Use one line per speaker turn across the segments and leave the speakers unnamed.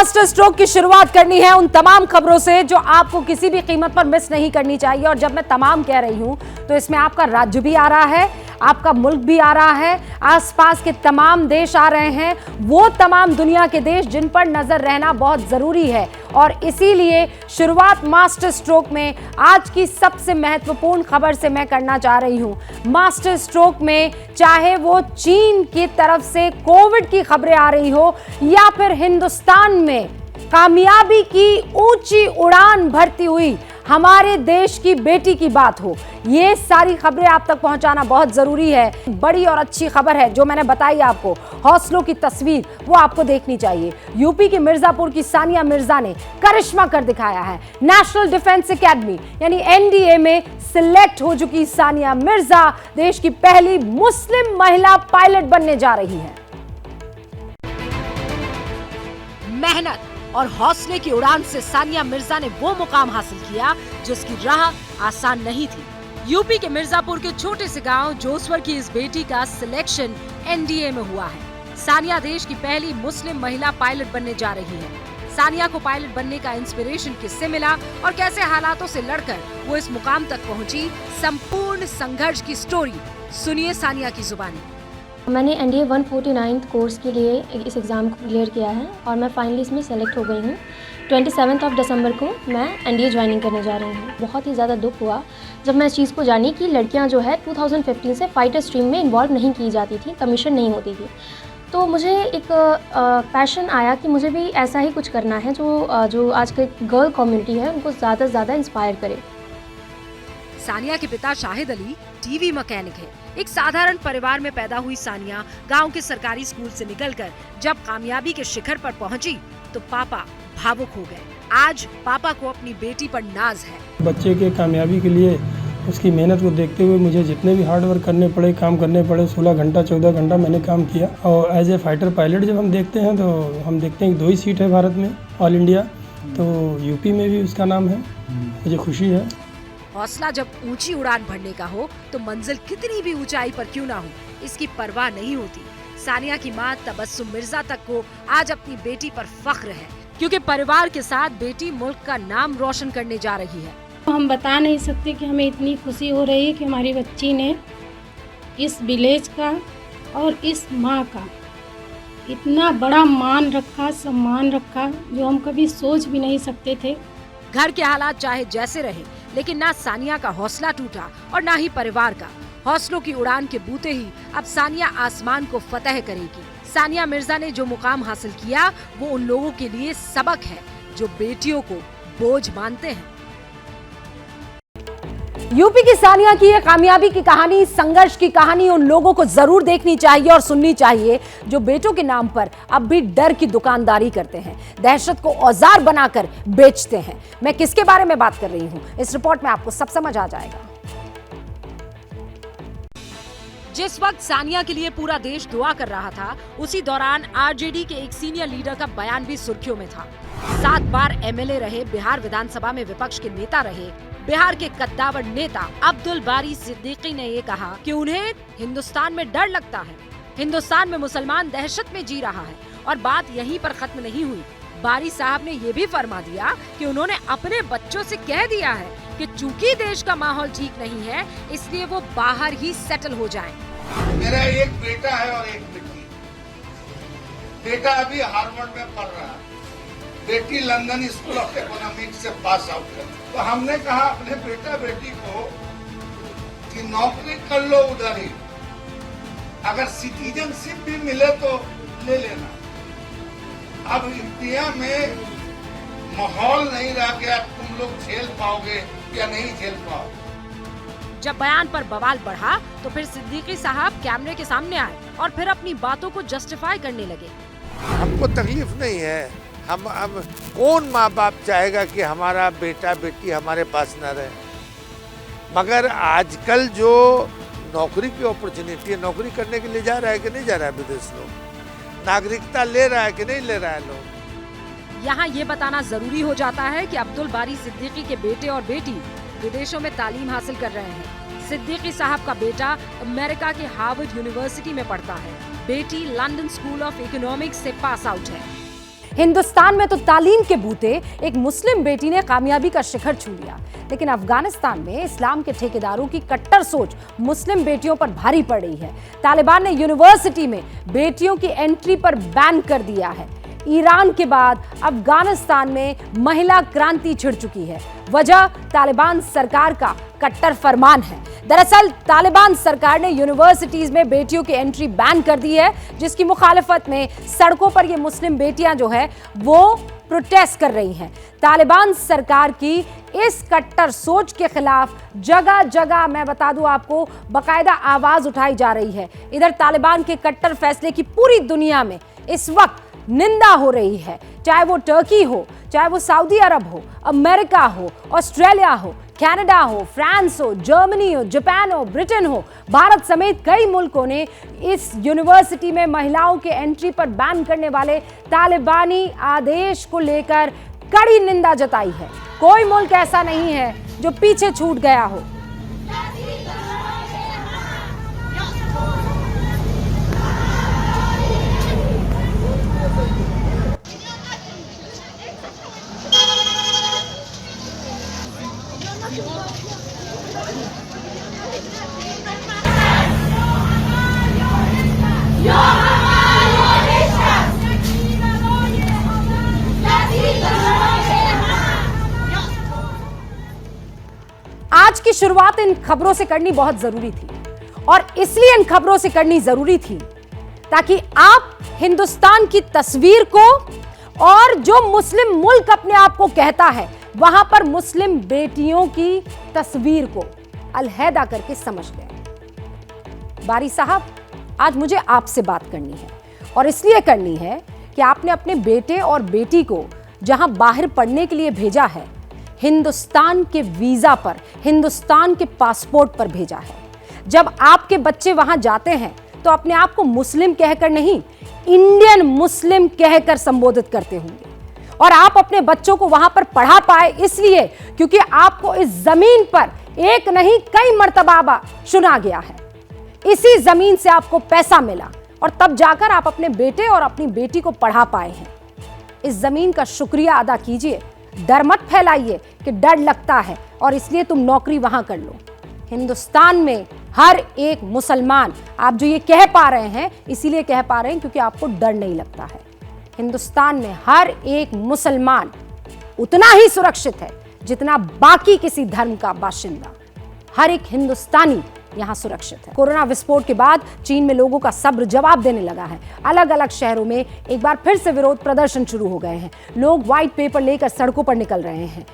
Master stroke की शुरुआत करनी है उन तमाम खबरों से जो आपको किसी भी कीमत पर मिस नहीं करनी चाहिए। और जब मैं तमाम कह रही हूं तो इसमें आपका राज्य भी आ रहा है, आपका मुल्क भी आ रहा है, आसपास के तमाम देश आ रहे हैं, वो तमाम दुनिया के देश जिन पर नजर रहना बहुत जरूरी है। और इसीलिए शुरुआत मास्टर स्ट्रोक में आज की सबसे महत्वपूर्ण खबर से मैं करना चाह रही हूं। मास्टर स्ट्रोक में चाहे वो चीन की तरफ से कोविड की खबरें आ रही हो या फिर हिंदुस्तान में कामयाबी की ऊंची उड़ान भरती हुई हमारे देश की बेटी की बात हो, ये सारी खबरें आप तक पहुंचाना बहुत जरूरी है। बड़ी और अच्छी खबर है जो मैंने बताई आपको, हौसलों की तस्वीर वो आपको देखनी चाहिए। यूपी के मिर्जापुर की सानिया मिर्जा ने करिश्मा कर दिखाया है। नेशनल डिफेंस एकेडमी यानी एनडीए में सिलेक्ट हो चुकी सानिया मिर्जा देश की पहली मुस्लिम महिला पायलट बनने जा रही है। मेहनत और हौसले की उड़ान से सानिया मिर्जा ने वो मुकाम हासिल किया जिसकी राह आसान नहीं थी। यूपी के मिर्जापुर के छोटे से गांव जोसवर की इस बेटी का सिलेक्शन एनडीए में हुआ है। सानिया देश की पहली मुस्लिम महिला पायलट बनने जा रही है। सानिया को पायलट बनने का इंस्पिरेशन किससे मिला और कैसे हालातों से लड़कर वो इस मुकाम तक पहुंची, संपूर्ण संघर्ष की स्टोरी सुनिए सानिया की जुबानी।
मैंने एनडीए 149 कोर्स के लिए इस एग्ज़ाम को क्लियर किया है और मैं फाइनली इसमें सेलेक्ट हो गई हूँ। 27 दिसंबर को मैं एनडीए ज्वाइनिंग करने जा रही हूँ। बहुत ही ज़्यादा दुख हुआ जब मैं इस चीज़ को जानी कि लड़कियाँ जो है 2015 से फाइटर स्ट्रीम में इन्वॉल्व नहीं की जाती थी, कमीशन नहीं होती थी। तो मुझे एक पैशन आया कि मुझे भी ऐसा ही कुछ करना है जो आज की गर्ल कम्युनिटी है उनको ज़्यादा से ज़्यादा इंस्पायर करे।
सानिया के पिता शाहिद अली टीवी मैकेनिक है। एक साधारण परिवार में पैदा हुई सानिया गांव के सरकारी स्कूल से निकलकर जब कामयाबी के शिखर पर पहुंची तो पापा भावुक हो गए। आज पापा को अपनी बेटी पर नाज है।
बच्चे के कामयाबी के लिए उसकी मेहनत को देखते हुए मुझे जितने भी हार्ड वर्क करने पड़े, काम करने पड़े, 16 घंटा 14 घंटा मैंने काम किया। और एज ए फाइटर पायलट जब हम देखते हैं तो हम देखते हैं कि 2 ही सीट है भारत में ऑल इंडिया, तो यूपी में भी उसका नाम है। मुझे खुशी है।
हौसला जब ऊंची उड़ान भरने का हो तो मंजिल कितनी भी ऊंचाई पर क्यों ना हो, इसकी परवाह नहीं होती। सानिया की मां तबस्सुम मिर्जा तक को आज अपनी बेटी पर फख्र है क्योंकि परिवार के साथ बेटी मुल्क का नाम रोशन करने जा रही है।
हम बता नहीं सकते कि हमें इतनी खुशी हो रही है कि हमारी बच्ची ने इस विलेज का और इस माँ का इतना बड़ा मान रखा, सम्मान रखा, जो हम कभी सोच भी नहीं सकते थे।
घर के हालात चाहे जैसे रहे लेकिन ना सानिया का हौसला टूटा और ना ही परिवार का। हौसलों की उड़ान के बूते ही अब सानिया आसमान को फतह करेगी। सानिया मिर्जा ने जो मुकाम हासिल किया वो उन लोगों के लिए सबक है जो बेटियों को बोझ मानते हैं। यूपी की सानिया की ये कामयाबी की कहानी, संघर्ष की कहानी उन लोगों को जरूर देखनी चाहिए और सुननी चाहिए जो बेटों के नाम पर अब भी डर की दुकानदारी करते हैं, दहशत को औजार बनाकर बेचते हैं। मैं किसके बारे में बात कर रही हूं इस रिपोर्ट में आपको सब समझ आ जाएगा। जिस वक्त सानिया के लिए पूरा देश दुआ कर रहा था उसी दौरान आरजेडी के एक सीनियर लीडर का बयान भी सुर्खियों में था। 7 बार एमएलए रहे, बिहार विधानसभा में विपक्ष के नेता रहे, बिहार के कद्दावर नेता अब्दुल बारी सिद्दीकी ने ये कहा कि उन्हें हिंदुस्तान में डर लगता है, हिंदुस्तान में मुसलमान दहशत में जी रहा है। और बात यहीं पर खत्म नहीं हुई। बारी साहब ने ये भी फरमा दिया कि उन्होंने अपने बच्चों से कह दिया है कि चूंकि देश का माहौल ठीक नहीं है इसलिए वो बाहर ही सेटल हो जाएं।
मेरा एक बेटा है और एक बेटी। बेटा अभी हार्वर्ड में पढ़ रहा है, बेटी लंदन स्कूल ऑफ इकोनॉमिक्स से पास आउट कर। तो हमने कहा अपने बेटा बेटी को कि नौकरी कर लो उधर ही, अगर सिटीजनशिप भी मिले तो ले लेना। अब इंडिया में माहौल नहीं रह गया, तुम लोग झेल पाओगे या नहीं झेल पाओगे।
जब बयान पर बवाल बढ़ा तो फिर सिद्दीकी साहब कैमरे के सामने आए और फिर अपनी बातों को जस्टिफाई करने लगे।
हमको तकलीफ नहीं है, हम अब कौन माँ बाप चाहेगा कि हमारा बेटा बेटी हमारे पास न रहे। मगर आजकल जो नौकरी की अपॉर्चुनिटी है, नौकरी करने के लिए जा रहा है कि नहीं जा रहा है विदेश लोग, नागरिकता ले रहा है कि नहीं ले रहा है लोग।
यहाँ ये बताना जरूरी हो जाता है कि अब्दुल बारी सिद्दीकी के बेटे और बेटी विदेशों में तालीम हासिल कर रहे हैं। सिद्दीकी साहब का बेटा अमेरिका के हार्वर्ड यूनिवर्सिटी में पढ़ता है, बेटी लंदन स्कूल ऑफ इकोनॉमिक्स से पास आउट है। हिंदुस्तान में तो तालीम के बूते एक मुस्लिम बेटी ने कामयाबी का शिखर छू लिया, लेकिन अफगानिस्तान में इस्लाम के ठेकेदारों की कट्टर सोच मुस्लिम बेटियों पर भारी पड़ रही है। तालिबान ने यूनिवर्सिटी में बेटियों की एंट्री पर बैन कर दिया है। ईरान के बाद अफगानिस्तान में महिला क्रांति छिड़ चुकी है। वजह तालिबान सरकार का कट्टर फरमान है। दरअसल तालिबान सरकार ने यूनिवर्सिटीज में बेटियों की एंट्री बैन कर दी है, जिसकी मुखालिफत में सड़कों पर ये मुस्लिम बेटियां जो है वो प्रोटेस्ट कर रही हैं। तालिबान सरकार की इस कट्टर सोच के खिलाफ जगह जगह, मैं बता दूं आपको, बाकायदा आवाज उठाई जा रही है। इधर तालिबान के कट्टर फैसले की पूरी दुनिया में इस वक्त निंदा हो रही है, चाहे वो टर्की हो, चाहे वो सऊदी अरब हो, अमेरिका हो, ऑस्ट्रेलिया हो, कनाडा हो, फ्रांस हो, जर्मनी हो, जापान हो, ब्रिटेन हो, भारत समेत कई मुल्कों ने इस यूनिवर्सिटी में महिलाओं के एंट्री पर बैन करने वाले तालिबानी आदेश को लेकर कड़ी निंदा जताई है। कोई मुल्क ऐसा नहीं है जो पीछे छूट गया हो। आज की शुरुआत इन खबरों से करनी बहुत जरूरी थी, और इसलिए इन खबरों से करनी जरूरी थी ताकि आप हिंदुस्तान की तस्वीर को और जो मुस्लिम मुल्क अपने आप को कहता है वहां पर मुस्लिम बेटियों की तस्वीर को अलहदा करके समझ गए। बारी साहब, आज मुझे आपसे बात करनी है, और इसलिए करनी है कि आपने अपने बेटे और बेटी को जहां बाहर पढ़ने के लिए भेजा है, हिंदुस्तान के वीजा पर, हिंदुस्तान के पासपोर्ट पर भेजा है। जब आपके बच्चे वहां जाते हैं तो अपने आप को मुस्लिम कहकर नहीं, इंडियन मुस्लिम कहकर संबोधित करते होंगे। और आप अपने बच्चों को वहां पर पढ़ा पाए इसलिए क्योंकि आपको इस जमीन पर एक नहीं कई मर्तबा चुना गया है। इसी जमीन से आपको पैसा मिला और तब जाकर आप अपने बेटे और अपनी बेटी को पढ़ा पाए हैं। इस जमीन का शुक्रिया अदा कीजिए। डर मत फैलाइए कि डर लगता है और इसलिए तुम नौकरी वहां कर लो। हिंदुस्तान में हर एक मुसलमान, आप जो ये कह पा रहे हैं इसीलिए कह पा रहे हैं क्योंकि आपको डर नहीं लगता है। हिंदुस्तान में हर एक मुसलमान उतना ही सुरक्षित है जितना बाकी किसी धर्म का बाशिंदा। हर एक हिंदुस्तानी यहां सुरक्षित है। कोरोना विस्फोट के बाद चीन में लोगों का सब्र जवाब देने लगा है। अलग अलग शहरों में एक बार फिर से विरोध प्रदर्शन शुरू हो गए हैं। लोग व्हाइट पेपर लेकर सड़कों पर निकल रहे हैं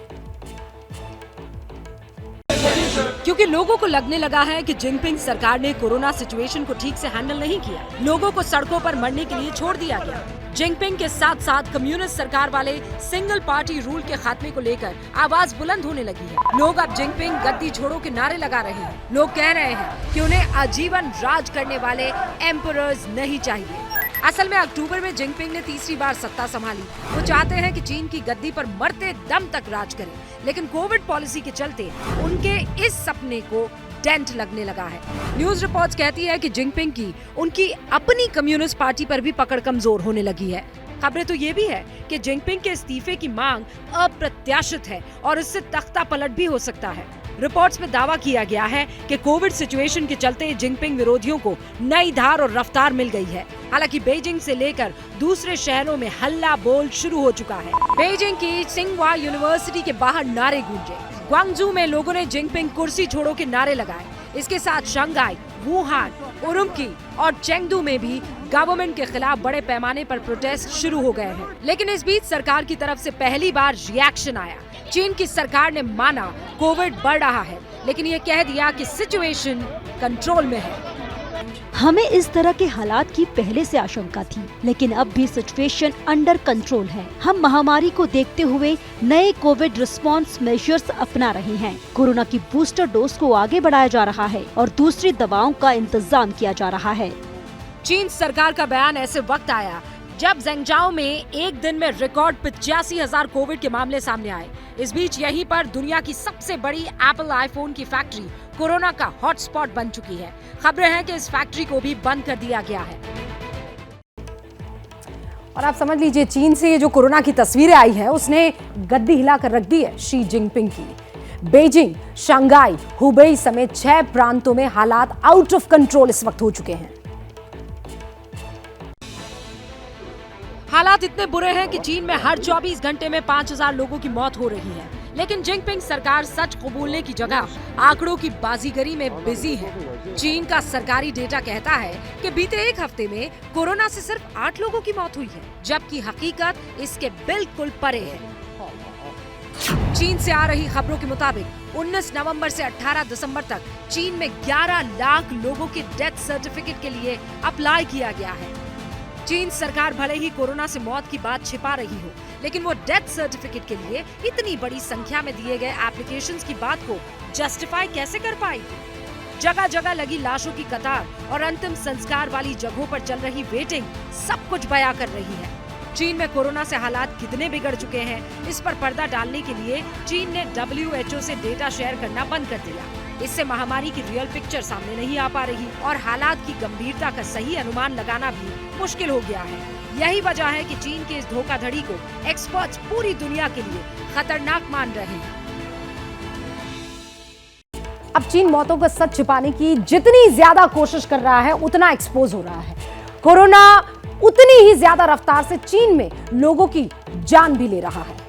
क्योंकि लोगों को लगने लगा है कि जिनपिंग सरकार ने कोरोना सिचुएशन को ठीक से हैंडल नहीं किया। लोगों को सड़कों पर मरने के लिए छोड़ दिया गया। जिनपिंग के साथ साथ कम्युनिस्ट सरकार वाले सिंगल पार्टी रूल के खात्मे को लेकर आवाज बुलंद होने लगी है। लोग अब जिनपिंग गद्दी छोड़ो के नारे लगा रहे हैं। लोग कह रहे हैं कि उन्हें आजीवन राज करने वाले एम्परर्स नहीं चाहिए। असल में अक्टूबर में जिनपिंग ने तीसरी बार सत्ता संभाली। वो चाहते हैं कि चीन की गद्दी पर मरते दम तक राज करें, लेकिन कोविड पॉलिसी के चलते उनके इस सपने को डेंट लगने लगा है। न्यूज रिपोर्ट्स कहती है कि जिनपिंग की उनकी अपनी कम्युनिस्ट पार्टी पर भी पकड़ कमजोर होने लगी है। खबरें तो ये भी है कि जिनपिंग के इस्तीफे की मांग अप्रत्याशित है और इससे तख्ता पलट भी हो सकता है। रिपोर्ट्स में दावा किया गया है कि कोविड सिचुएशन के चलते जिनपिंग विरोधियों को नई धार और रफ्तार मिल गई है। हालांकि बीजिंग से लेकर दूसरे शहरों में हल्ला बोल शुरू हो चुका है। बीजिंग की सिंघवा यूनिवर्सिटी के बाहर नारे गूंजे। ग्वांगजू में लोगों ने जिनपिंग कुर्सी छोड़ो के नारे लगाए। इसके साथ शंघाई, वुहान, उरुमकी और चेंगडू में भी गवर्नमेंट के खिलाफ बड़े पैमाने पर प्रोटेस्ट शुरू हो गए हैं। लेकिन इस बीच सरकार की तरफ से पहली बार रिएक्शन आया। चीन की सरकार ने माना कोविड बढ़ रहा है, लेकिन ये कह दिया कि सिचुएशन कंट्रोल में है।
हमें इस तरह के हालात की पहले से आशंका थी, लेकिन अब भी सिचुएशन अंडर कंट्रोल है। हम महामारी को देखते हुए नए कोविड रिस्पांस मेजर्स अपना रहे हैं। कोरोना की बूस्टर डोज को आगे बढ़ाया जा रहा है और दूसरी दवाओं का इंतजाम किया जा रहा है।
चीन सरकार का बयान ऐसे वक्त आया जब ज़ेंगजाओ में एक दिन में रिकॉर्ड 85,000 कोविड के मामले सामने आए। इस बीच यहीं पर दुनिया की सबसे बड़ी एप्पल आईफोन की फैक्ट्री कोरोना का हॉटस्पॉट बन चुकी है। खबरें हैं कि इस फैक्ट्री को भी बंद कर दिया गया है।
और आप समझ लीजिए चीन से ये जो कोरोना की तस्वीरें आई है उसने गद्दी हिलाकर रख दी है शी जिनपिंग की। बीजिंग, शंघाई, हुबेई समेत 6 प्रांतों में हालात आउट ऑफ कंट्रोल इस वक्त हो चुके हैं।
हालात इतने बुरे हैं कि चीन में हर 24 घंटे में 5000 लोगों की मौत हो रही है। लेकिन जिनपिंग सरकार सच कबूलने की जगह आंकड़ों की बाजीगरी में बिजी है। चीन का सरकारी डेटा कहता है कि बीते एक हफ्ते में कोरोना से सिर्फ 8 लोगों की मौत हुई है, जबकि हकीकत इसके बिल्कुल परे है। चीन से आ रही खबरों के मुताबिक 19 नवंबर से 18 दिसंबर तक चीन में 11 लाख लोगों के डेथ सर्टिफिकेट के लिए अप्लाई किया गया है। चीन सरकार भले ही कोरोना से मौत की बात छिपा रही हो, लेकिन वो डेथ सर्टिफिकेट के लिए इतनी बड़ी संख्या में दिए गए एप्लीकेशंस की बात को जस्टिफाई कैसे कर पाएगी? जगह जगह लगी लाशों की कतार और अंतिम संस्कार वाली जगहों पर चल रही वेटिंग सब कुछ बयां कर रही है। चीन में कोरोना से हालात कितने बिगड़ चुके हैं, इस पर पर्दा डालने के लिए चीन ने WHO से डेटा शेयर करना बंद कर दिया। इससे महामारी की रियल पिक्चर सामने नहीं आ पा रही और हालात की गंभीरता का सही अनुमान लगाना भी मुश्किल हो गया है। यही वजह है कि चीन के इस धोखाधड़ी को एक्सपर्ट्स पूरी दुनिया के लिए खतरनाक मान रहे हैं।
अब चीन मौतों का सच छिपाने की जितनी ज्यादा कोशिश कर रहा है उतना एक्सपोज हो रहा है। कोरोना उतनी ही ज्यादा रफ्तार से चीन में लोगों की जान भी ले रहा है।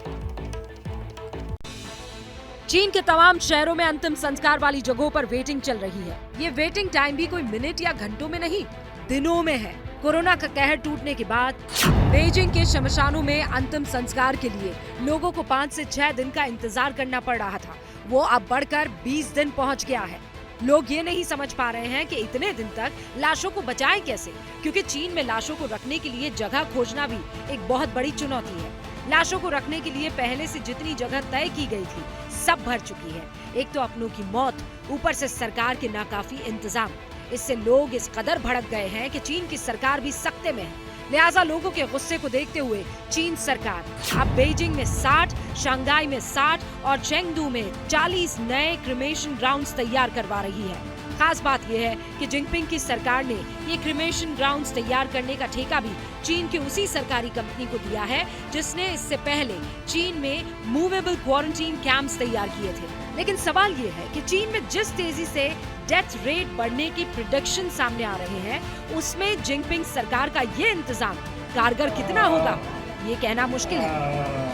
चीन के तमाम शहरों में अंतिम संस्कार वाली जगहों पर वेटिंग चल रही है। ये वेटिंग टाइम भी कोई मिनट या घंटों में नहीं, दिनों में है। कोरोना का कहर टूटने के बाद बीजिंग के शमशानों में अंतिम संस्कार के लिए लोगों को 5 से 6 दिन का इंतजार करना पड़ रहा था, वो अब बढ़कर 20 दिन पहुंच गया है। लोग ये नहीं समझ पा रहे हैं कि इतने दिन तक लाशों को बचाएं कैसे, क्योंकि चीन में लाशों को रखने के लिए जगह खोजना भी एक बहुत बड़ी चुनौती है। लाशों को रखने के लिए पहले से जितनी जगह तय की गई थी सब भर चुकी है। एक तो अपनों की मौत, ऊपर से सरकार के नाकाफी इंतजाम। इससे लोग इस कदर भड़क गए हैं कि चीन की सरकार भी सख्ते में है। लिहाजा लोगों के गुस्से को देखते हुए चीन सरकार अब बीजिंग में 60, शंघाई में 60 और चेंगडू में 40 नए क्रिमेशन ग्राउंड्स तैयार करवा रही है। खास बात यह है कि जिनपिंग की सरकार ने ये क्रिमेशन ग्राउंड्स तैयार करने का ठेका भी चीन की उसी सरकारी कंपनी को दिया है जिसने इससे पहले चीन में मूवेबल क्वारंटीन कैंप्स तैयार किए थे। लेकिन सवाल ये है कि चीन में जिस तेजी से डेथ रेट बढ़ने की प्रेडिक्शन सामने आ रहे हैं, उसमें जिनपिंग सरकार का ये इंतजाम कारगर कितना होगा, ये कहना मुश्किल है।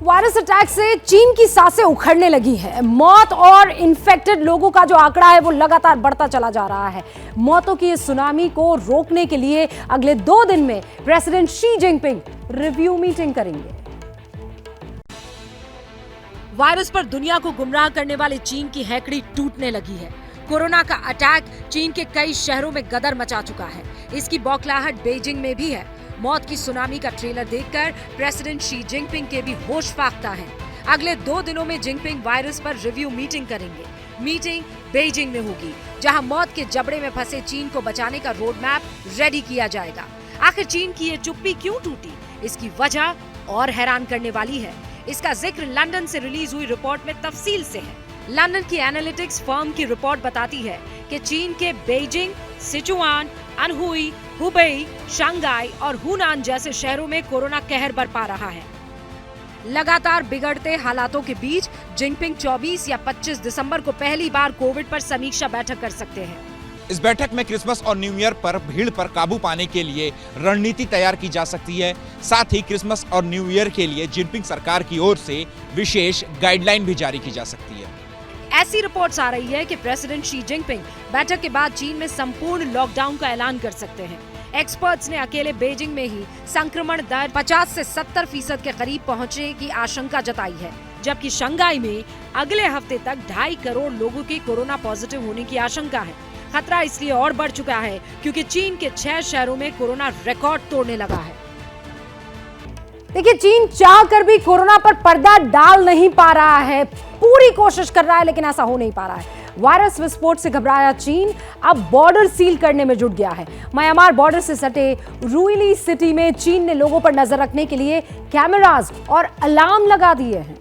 वायरस अटैक से चीन की सांसें उखड़ने लगी है। मौत और इन्फेक्टेड लोगों का जो आंकड़ा है वो लगातार बढ़ता चला जा रहा है। मौतों की इस सुनामी को रोकने के लिए अगले 2 दिन में president Xi Jinping review meeting करेंगे।
वायरस पर दुनिया को गुमराह करने वाले चीन की हैकड़ी टूटने लगी है। कोरोना का अटैक चीन के कई शहरों में गदर मचा चुका है। इसकी बौखलाहट बीजिंग में भी है। मौत की सुनामी का ट्रेलर देखकर प्रेसिडेंट शी जिनपिंग के भी होश फाख्ता है। अगले 2 दिनों में जिनपिंग वायरस पर रिव्यू मीटिंग करेंगे। मीटिंग बीजिंग में होगी, जहां मौत के जबड़े में फंसे चीन को बचाने का रोड मैप रेडी किया जाएगा। आखिर चीन की ये चुप्पी क्यों टूटी, इसकी वजह और हैरान करने वाली है। इसका जिक्र लंदन से रिलीज हुई रिपोर्ट में तफसील से है। लंदन की एनालिटिक्स फर्म की रिपोर्ट बताती है कि चीन के Beijing, Sichuan, Anhui, Hubei, Shanghai और हुनान जैसे शहरों में कोरोना कहर बरपा रहा है। लगातार बिगड़ते हालातों के बीच जिनपिंग 24 या 25 दिसंबर को पहली बार कोविड पर समीक्षा बैठक कर सकते हैं।
इस बैठक में क्रिसमस और न्यू ईयर पर भीड़ पर काबू पाने के लिए रणनीति तैयार की जा सकती है। साथ ही क्रिसमस और न्यू ईयर के लिए जिनपिंग सरकार की ओर से विशेष गाइडलाइन भी जारी की जा सकती है।
ऐसी रिपोर्ट्स आ रही है कि प्रेसिडेंट शी जिनपिंग बैठक के बाद चीन में संपूर्ण लॉकडाउन का ऐलान कर सकते हैं। एक्सपर्ट्स ने अकेले बीजिंग में ही संक्रमण दर 50 से 70% के करीब पहुंचने की आशंका जताई है, जबकि शंघाई में अगले हफ्ते तक 2.5 करोड़ लोगों के कोरोना पॉजिटिव होने की आशंका है। खतरा इसलिए और बढ़ चुका है क्योंकि चीन के 6 शहरों में कोरोना रिकॉर्ड तोड़ने लगा है।
देखिए, चीन चाह कर भी कोरोना पर पर्दा डाल नहीं पा रहा है। पूरी कोशिश कर रहा है लेकिन ऐसा हो नहीं पा रहा है। वायरस विस्फोट से घबराया चीन अब बॉर्डर सील करने में जुट गया है। म्यांमार बॉर्डर से सटे रुइली सिटी में चीन ने लोगों पर नजर रखने के लिए कैमरास और अलार्म लगा दिए हैं।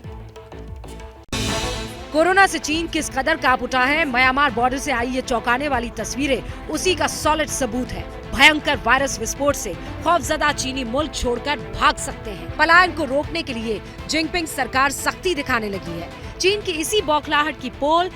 कोरोना से चीन किस कदर कांप उठा है, म्यांमार बॉर्डर से आई ये चौंकाने वाली तस्वीरें उसी का सॉलिड सबूत है। भयंकर वायरस विस्फोट से खौफजदा चीनी मुल्क छोड़कर भाग सकते हैं। पलायन को रोकने के लिए जिनपिंग सरकार सख्ती दिखाने लगी है। चीन की इसी बौखलाहट की पोल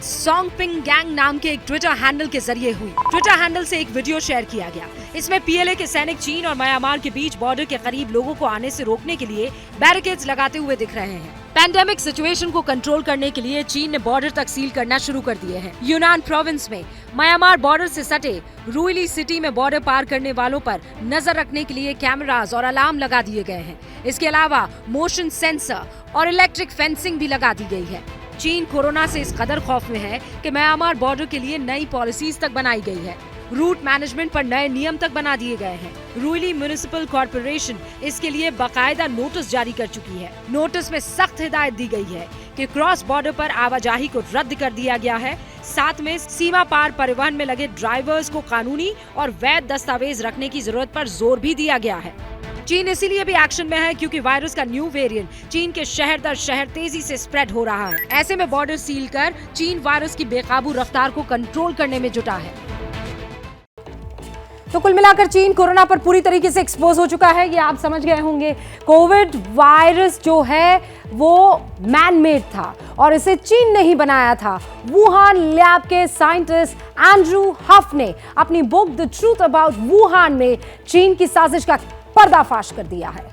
@सोंगपिंग गैंग नाम के एक ट्विटर हैंडल के जरिए हुई। ट्विटर हैंडल से एक वीडियो शेयर किया गया। इसमें पीएलए के सैनिक चीन और म्यांमार के बीच बॉर्डर के करीब लोगों को आने से रोकने के लिए बैरिकेड्स लगाते हुए दिख रहे हैं। पैंडेमिक सिचुएशन को कंट्रोल करने के लिए चीन ने बॉर्डर तक सील करना शुरू कर दिए हैं। यूनान प्रोविंस में म्यांमार बॉर्डर से सटे रुइली सिटी में बॉर्डर पार करने वालों पर नजर रखने के लिए कैमरास और अलार्म लगा दिए गए हैं। इसके अलावा मोशन सेंसर और इलेक्ट्रिक फेंसिंग भी लगा दी गई है। चीन कोरोना से इस कदर खौफ में है कि म्यांमार बॉर्डर के लिए नई पॉलिसीज तक बनाई गई है। रूट मैनेजमेंट पर नए नियम तक बना दिए गए हैं। रुइली म्युनिसिपल कॉर्पोरेशन इसके लिए बाकायदा नोटिस जारी कर चुकी है। नोटिस में सख्त हिदायत दी गई है कि क्रॉस बॉर्डर पर आवाजाही को रद्द कर दिया गया है। साथ में सीमा पार परिवहन में लगे ड्राइवर्स को कानूनी और वैध दस्तावेज रखने की जरूरत पर जोर भी दिया गया है। चीन इसीलिए भी एक्शन में है क्योंकि वायरस का न्यू वेरिएंट चीन के शहर दर शहर तेजी से स्प्रेड हो रहा है। ऐसे में बॉर्डर सील कर चीन वायरस की बेकाबू रफ्तार को कंट्रोल करने में जुटा है।
तो कुल मिलाकर चीन कोरोना पर पूरी तरीके से एक्सपोज हो चुका है। ये आप समझ गए होंगे। कोविड वायरस जो है वो मैन मेड था और इसे चीन ने ही बनाया था। वुहान लैब के साइंटिस्ट एंड्रू हफ ने अपनी book the truth about Wuhan में चीन की साजिश का पर्दाफाश कर दिया है।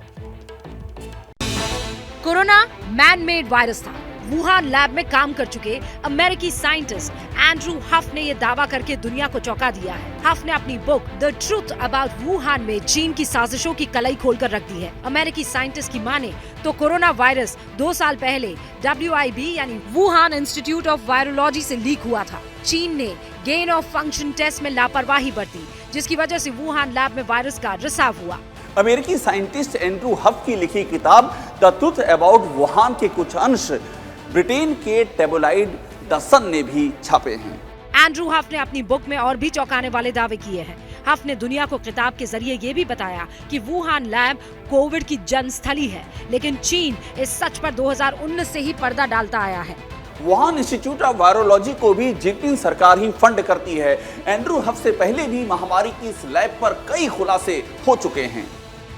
कोरोना मैन मेड वायरस था। वुहान लैब में काम कर चुके अमेरिकी साइंटिस्ट एंड्रू हफ ने यह दावा करके दुनिया को चौंका दिया है। हफ ने अपनी book the truth about Wuhan में चीन की साजिशों की कलई खोलकर रख दी है। अमेरिकी साइंटिस्ट की माने तो कोरोना वायरस 2 साल पहले WIB यानी वुहान इंस्टीट्यूट ऑफ वायरोलॉजी से लीक हुआ था। चीन ने गेन ऑफ फंक्शन टेस्ट में लापरवाही बरती, जिसकी वजह से वुहान लैब में वायरस का रिसाव हुआ।
अमेरिकी साइंटिस्ट एंड्रू हफ की लिखी किताब द ट्रूथ अबाउट वुहान के कुछ अंश ब्रिटेन के टैबलॉइड द सन ने भी छापे हैं।
एंड्रू हफ ने अपनी बुक में और भी चौंकाने वाले दावे किए हैं। हफ ने दुनिया को किताब के जरिए ये भी बताया कि वुहान लैब कोविड की जन्मस्थली है, लेकिन चीन इस सच पर 2019 से ही पर्दा डालता आया है।
वुहान इंस्टीट्यूट ऑफ वायरोलॉजी को भी जिनपिंग सरकार ही फंड करती है। एंड्रू हफ से पहले भी महामारी की इस लैब पर कई खुलासे हो चुके हैं।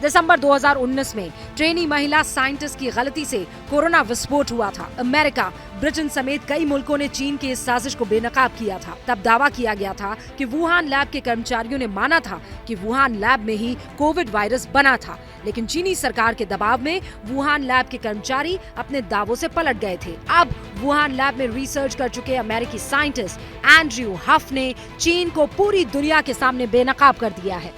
दिसंबर 2019 में ट्रेनी महिला साइंटिस्ट की गलती से कोरोना विस्फोट हुआ था। अमेरिका, ब्रिटेन समेत कई मुल्कों ने चीन की इस साजिश को बेनकाब किया था। तब दावा किया गया था कि वुहान लैब के कर्मचारियों ने माना था कि वुहान लैब में ही कोविड वायरस बना था, लेकिन चीनी सरकार के दबाव में वुहान लैब के कर्मचारी अपने दावों से पलट गए थे। अब वुहान लैब में रिसर्च कर चुके अमेरिकी साइंटिस्ट एंड्रू हफ ने चीन को पूरी दुनिया के सामने बेनकाब कर दिया है।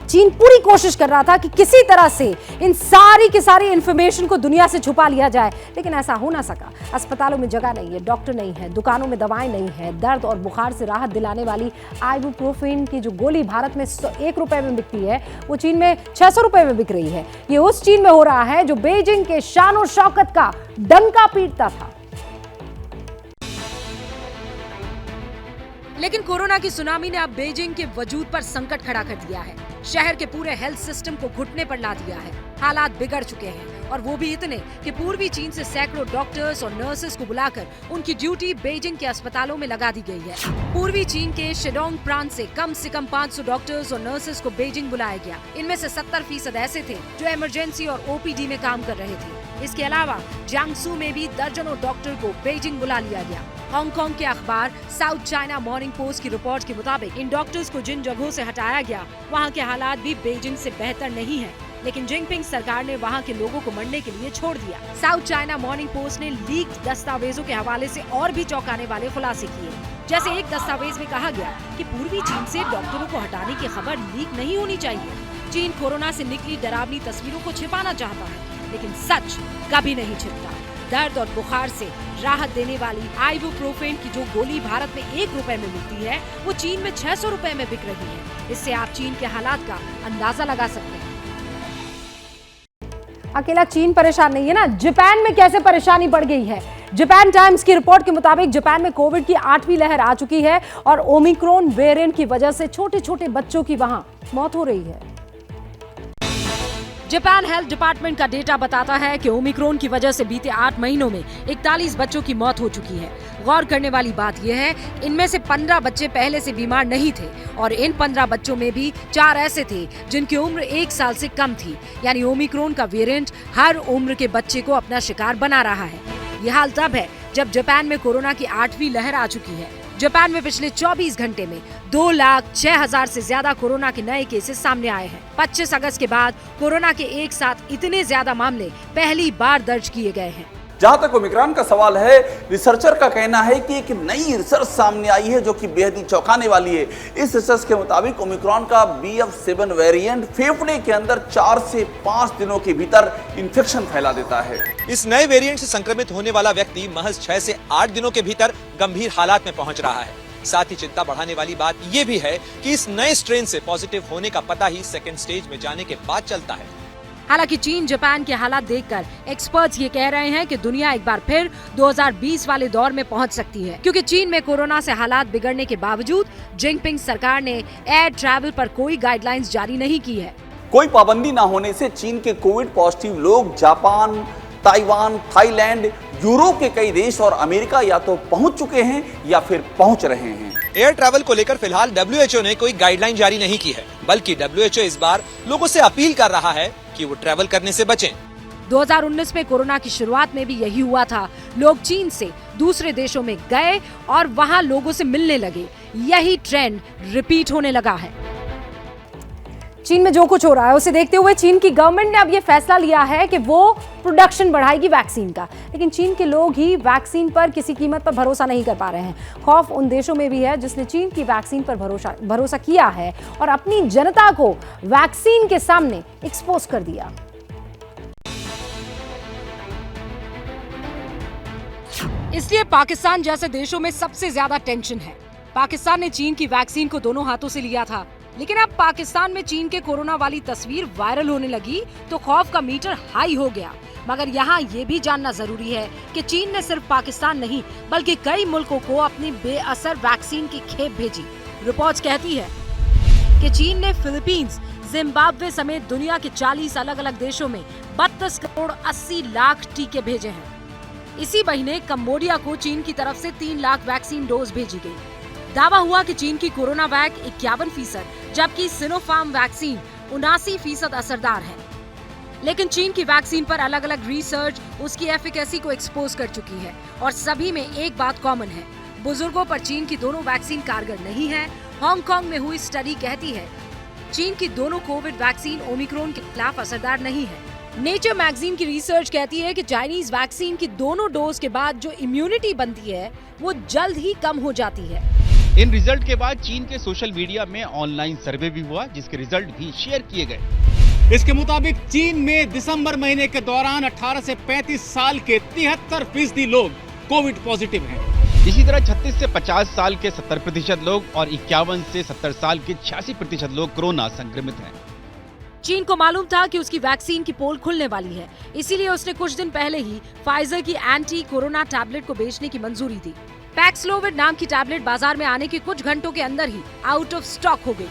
चीन पूरी कोशिश कर रहा था कि किसी तरह से इन सारी की सारी इंफॉर्मेशन को दुनिया से छुपा लिया जाए, लेकिन ऐसा हो ना सका। अस्पतालों में जगह नहीं है, डॉक्टर नहीं है, दुकानों में दवाएं नहीं है। दर्द और बुखार से राहत दिलाने वाली आइबुप्रोफेन की जो गोली भारत में 1 रुपए में बिकती है, वो चीन में 600 रुपए में बिक रही है। ये उस चीन में हो रहा है जो बीजिंग के शान और शौकत का डंका पीटता था।
लेकिन कोरोना की सुनामी ने अब बीजिंग के वजूद पर संकट खड़ा कर दिया है। शहर के पूरे हेल्थ सिस्टम को घुटने पर ला दिया है। हालात बिगड़ चुके हैं और वो भी इतने कि पूर्वी चीन से सैकड़ों डॉक्टर्स और नर्सेस को बुलाकर उनकी ड्यूटी बीजिंग के अस्पतालों में लगा दी गई है। पूर्वी चीन के शेडोंग प्रांत से कम 500 डॉक्टर्स और नर्सेस को बीजिंग बुलाया गया। इनमें से 70% ऐसे थे जो इमरजेंसी और OPD में काम कर रहे थे। इसके अलावा जियांगसू में भी दर्जनों डॉक्टर को बीजिंग बुला लिया गया। हांगकांग के अखबार साउथ चाइना मॉर्निंग पोस्ट की रिपोर्ट के मुताबिक इन डॉक्टर्स को जिन जगहों से हटाया गया, वहां के हालात भी बीजिंग से बेहतर नहीं है, लेकिन जिनपिंग सरकार ने वहां के लोगों को मरने के लिए छोड़ दिया। साउथ चाइना मॉर्निंग पोस्ट ने लीक दस्तावेजों के हवाले से और भी चौंकाने वाले खुलासे किए। जैसे एक दस्तावेज में कहा गया कि पूर्वी चीन से डॉक्टरों को हटाने की खबर लीक नहीं होनी चाहिए। चीन कोरोना से निकली डरावनी तस्वीरों को छिपाना चाहता है, लेकिन सच कभी नहीं छिपता। दर्द और बुखार से राहत देने वाली आइबुप्रोफेन की जो गोली भारत में 1 रुपए में मिलती है, वो चीन में 600 रुपए में बिक रही है। इससे आप चीन के हालात का अंदाजा लगा सकते हैं।
अकेला चीन परेशान नहीं है ना, जापान में कैसे परेशानी बढ़ गई है। जापान टाइम्स की रिपोर्ट के मुताबिक जापान में कोविड की 8वीं लहर आ चुकी है और ओमिक्रॉन वेरिएंट की वजह से छोटे छोटे बच्चों की वहां मौत हो रही है।
जापान हेल्थ डिपार्टमेंट का डेटा बताता है कि ओमिक्रॉन की वजह से बीते 8 महीनों में 41 बच्चों की मौत हो चुकी है। गौर करने वाली बात यह है, इनमें से 15 बच्चे पहले से बीमार नहीं थे और इन 15 बच्चों में भी 4 ऐसे थे जिनकी उम्र 1 साल से कम थी। यानी ओमिक्रॉन का वेरिएंट हर उम्र के बच्चे को अपना शिकार बना रहा है। ये हाल तब है जब जापान में कोरोना की 8वीं लहर आ चुकी है। जापान में पिछले 24 घंटे में 2,06,000 से ज्यादा कोरोना के नए केसेस सामने आए हैं। 25 अगस्त के बाद कोरोना के एक साथ इतने ज्यादा मामले पहली बार दर्ज किए गए हैं।
जहां तक ओमिक्रॉन का सवाल है, रिसर्चर का कहना है कि एक नई रिसर्च सामने आई है जो कि बेहद ही चौंकाने वाली है। इस रिसर्च के मुताबिक ओमिक्रॉन का BF7 वेरिएंट फेफड़े के अंदर 4 से 5 दिनों के भीतर इन्फेक्शन फैला देता है।
इस नए वेरिएंट से संक्रमित होने वाला व्यक्ति महज 6 से 8 दिनों के भीतर गंभीर हालात में पहुंच रहा है। साथ ही चिंता बढ़ाने वाली बात यह भी है कि इस नए स्ट्रेन से पॉजिटिव होने का पता ही सेकेंड स्टेज में जाने के बाद चलता है।
हालांकि चीन जापान के हालात देखकर एक्सपर्ट्स ये कह रहे हैं कि दुनिया एक बार फिर 2020 वाले दौर में पहुंच सकती है, क्योंकि चीन में कोरोना से हालात बिगड़ने के बावजूद जिनपिंग सरकार ने एयर ट्रैवल पर कोई गाइडलाइंस जारी नहीं की है।
कोई पाबंदी न होने से चीन के कोविड पॉजिटिव लोग जापान, ताइवान, थाईलैंड, यूरोप के कई देश और अमेरिका या तो पहुंच चुके हैं या फिर पहुंच रहे हैं।
एयर ट्रैवल को लेकर फिलहाल WHO ने कोई गाइडलाइन जारी नहीं की है, बल्कि WHO इस बार लोगों से अपील कर रहा है कि वो ट्रैवल करने से बचें।
2019 में कोरोना की शुरुआत में भी यही हुआ था। लोग चीन से दूसरे देशों में गए और वहां लोगों से मिलने लगे। यही ट्रेंड रिपीट होने लगा है।
चीन में जो कुछ हो रहा है उसे देखते हुए चीन की गवर्नमेंट ने अब ये फैसला लिया है कि वो प्रोडक्शन बढ़ाएगी वैक्सीन का। लेकिन चीन के लोग ही वैक्सीन पर किसी कीमत पर भरोसा नहीं कर पा रहे हैं। खौफ उन देशों में भी है जिसने चीन की वैक्सीन पर भरोसा किया है और अपनी जनता को वैक्सीन के सामने एक्सपोज कर दिया।
इसलिए पाकिस्तान जैसे देशों में सबसे ज्यादा टेंशन है। पाकिस्तान ने चीन की वैक्सीन को दोनों हाथों से लिया था, लेकिन अब पाकिस्तान में चीन के कोरोना वाली तस्वीर वायरल होने लगी तो खौफ का मीटर हाई हो गया। मगर यहाँ ये भी जानना जरूरी है कि चीन ने सिर्फ पाकिस्तान नहीं बल्कि कई मुल्कों को अपनी बेअसर वैक्सीन की खेप भेजी। रिपोर्ट्स कहती है कि चीन ने फिलीपींस, जिम्बाब्वे समेत दुनिया के 40 अलग अलग देशों में 32 करोड़ 80 लाख टीके भेजे हैं। इसी महीने कंबोडिया को चीन की तरफ से 3 लाख वैक्सीन डोज भेजी गई। दावा हुआ कि चीन की कोरोना वैक 51%, जबकि सिनोफार्म वैक्सीन 79% असरदार है। लेकिन चीन की वैक्सीन पर अलग अलग रिसर्च उसकी एफिकेसी को एक्सपोज कर चुकी है और सभी में एक बात कॉमन है, बुजुर्गों पर चीन की दोनों वैक्सीन कारगर नहीं है। हांगकांग में हुई स्टडी कहती है चीन की दोनों कोविड वैक्सीन ओमिक्रॉन के खिलाफ असरदार नहीं है। नेचर मैगजीन की रिसर्च कहती है कि चाइनीज वैक्सीन की दोनों डोज के बाद जो इम्यूनिटी बनती है वो जल्द ही कम हो जाती है।
इन रिजल्ट के बाद चीन के सोशल मीडिया में ऑनलाइन सर्वे भी हुआ, जिसके रिजल्ट भी शेयर किए गए।
इसके मुताबिक चीन में दिसंबर महीने के दौरान 18 से 35 साल के 73% लोग कोविड पॉजिटिव हैं।
इसी तरह 36 से 50 साल के 70% लोग और 51 से 70 साल के 86% लोग कोरोना संक्रमित हैं।
चीन को मालूम था कि उसकी वैक्सीन की पोल खुलने वाली है, इसीलिए उसने कुछ दिन पहले ही फाइजर की एंटी कोरोना टैबलेट को बेचने की मंजूरी दी। पैक्सलोविड नाम की टैबलेट बाजार में आने के कुछ घंटों के अंदर ही आउट ऑफ स्टॉक हो गई।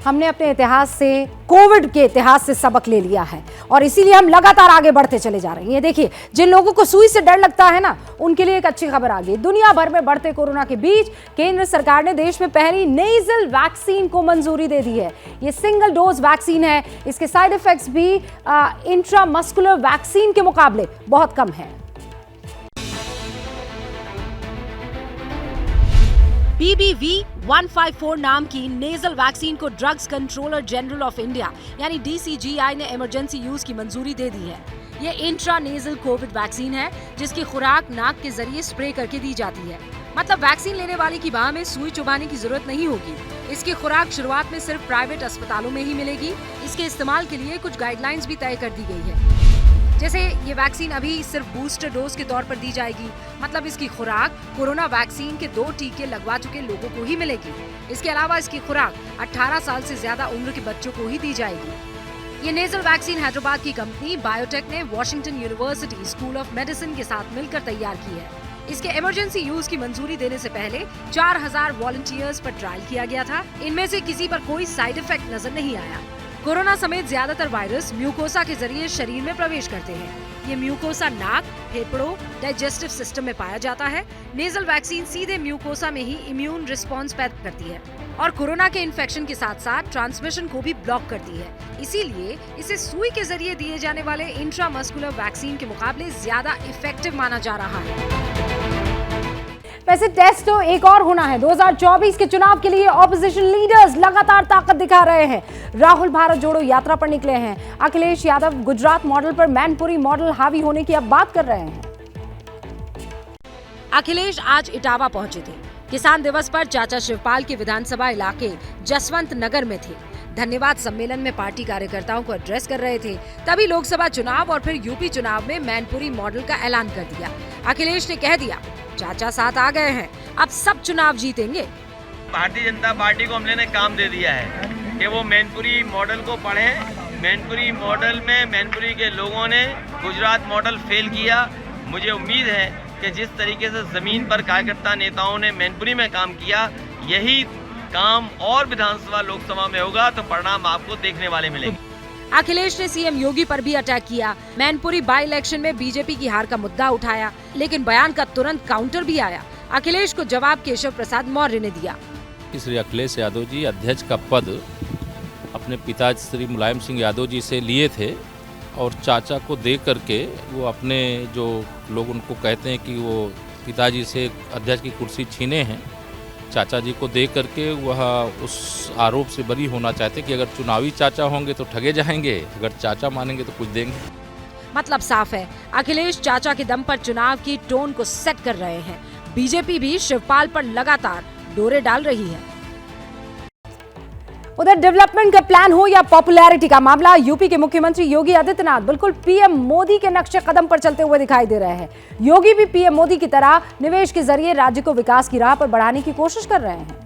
हमने अपने इतिहास से, कोविड के इतिहास से सबक ले लिया है और इसीलिए हम लगातार आगे बढ़ते चले जा रहे हैं। ये देखिए, जिन लोगों को सुई से डर लगता है ना, उनके लिए एक अच्छी खबर आ गई। दुनिया भर में बढ़ते कोरोना के बीच केंद्र सरकार ने देश में पहली नेजल वैक्सीन को मंजूरी दे दी है। ये सिंगल डोज वैक्सीन है। इसके साइड इफेक्ट्स भी इंट्रामस्कुलर वैक्सीन के मुकाबले बहुत कम है।
BBV154 नाम की नेजल वैक्सीन को drugs controller general of India यानी DCGI ने इमरजेंसी यूज की मंजूरी दे दी है। ये इंट्रा नेजल कोविड वैक्सीन है जिसकी खुराक नाक के जरिए स्प्रे करके दी जाती है। मतलब वैक्सीन लेने वाले की बाह में सुई चुभाने की जरूरत नहीं होगी। इसकी खुराक शुरुआत में सिर्फ प्राइवेट अस्पतालों में ही मिलेगी। इसके इस्तेमाल के लिए कुछ गाइडलाइंस भी तय कर दी गई है। जैसे ये वैक्सीन अभी सिर्फ बूस्टर डोज के तौर पर दी जाएगी, मतलब इसकी खुराक कोरोना वैक्सीन के 2 टीके लगवा चुके लोगों को ही मिलेगी। इसके अलावा इसकी खुराक 18 साल से ज्यादा उम्र के बच्चों को ही दी जाएगी। ये नेजल वैक्सीन हैदराबाद की कंपनी बायोटेक ने Washington university school of medicine के साथ मिलकर तैयार की है। इसके इमरजेंसी यूज की मंजूरी देने से पहले 4000 वॉलंटियर्स पर ट्रायल किया गया था। इनमें से किसी पर कोई साइड इफेक्ट नजर नहीं आया। कोरोना समेत ज्यादातर वायरस म्यूकोसा के जरिए शरीर में प्रवेश करते हैं। ये म्यूकोसा नाक, फेफड़ों, डाइजेस्टिव सिस्टम में पाया जाता है। नेजल वैक्सीन सीधे म्यूकोसा में ही इम्यून रिस्पॉन्स पैदा करती है और कोरोना के इन्फेक्शन के साथ साथ ट्रांसमिशन को भी ब्लॉक करती है। इसीलिए इसे सुई के जरिए दिए जाने वाले इंट्रामस्कुलर वैक्सीन के मुकाबले ज्यादा इफेक्टिव माना जा रहा है।
वैसे टेस्ट तो एक और होना है। 2024 के चुनाव के लिए ऑपोजिशन लीडर्स लगातार ताकत दिखा रहे हैं। राहुल भारत जोड़ो यात्रा पर निकले हैं। अखिलेश यादव गुजरात मॉडल पर मैनपुरी मॉडल हावी होने की अब बात कर रहे हैं।
अखिलेश आज इटावा पहुंचे थे। किसान दिवस पर चाचा शिवपाल के विधानसभा इलाके जसवंत नगर में थे। धन्यवाद सम्मेलन में पार्टी कार्यकर्ताओं को एड्रेस कर रहे थे। तभी लोकसभा चुनाव और फिर यूपी चुनाव में मैनपुरी मॉडल का ऐलान कर दिया। अखिलेश ने कह दिया, चाचा साथ आ गए हैं, अब सब चुनाव जीतेंगे।
भारतीय जनता पार्टी को हमने काम दे दिया है कि वो मैनपुरी मॉडल को पढ़ें। मैनपुरी मॉडल में मैनपुरी के लोगों ने गुजरात मॉडल फेल किया। मुझे उम्मीद है कि जिस तरीके से जमीन पर कार्यकर्ता नेताओं ने मैनपुरी में काम किया, यही काम और विधानसभा लोकसभा में होगा तो परिणाम आपको देखने वाले मिलेंगे।
अखिलेश ने सीएम योगी पर भी अटैक किया। मैनपुरी बाई इलेक्शन में बीजेपी की हार का मुद्दा उठाया, लेकिन बयान का तुरंत काउंटर भी आया। अखिलेश को जवाब केशव प्रसाद मौर्य ने दिया।
श्री अखिलेश यादव जी अध्यक्ष का पद अपने पिता श्री मुलायम सिंह यादव जी से लिए थे और चाचा को दे करके वो अपने जो लोग उनको कहते हैं कि वो पिताजी से अध्यक्ष की कुर्सी छीने हैं, चाचा जी को दे करके वह उस आरोप से बरी होना चाहते कि अगर चुनावी चाचा होंगे तो ठगे जाएंगे, अगर चाचा मानेंगे तो कुछ देंगे।
मतलब साफ है, अखिलेश चाचा के दम पर चुनाव की टोन को सेट कर रहे हैं। बीजेपी भी शिवपाल पर लगातार डोरे डाल रही है।
उधर डेवलपमेंट का प्लान हो या पॉपुलैरिटी का मामला, यूपी के मुख्यमंत्री योगी आदित्यनाथ बिल्कुल पीएम मोदी के नक्शे कदम पर चलते हुए दिखाई दे रहे हैं। योगी भी पीएम मोदी की तरह निवेश के जरिए राज्य को विकास की राह पर बढ़ाने की कोशिश कर रहे हैं।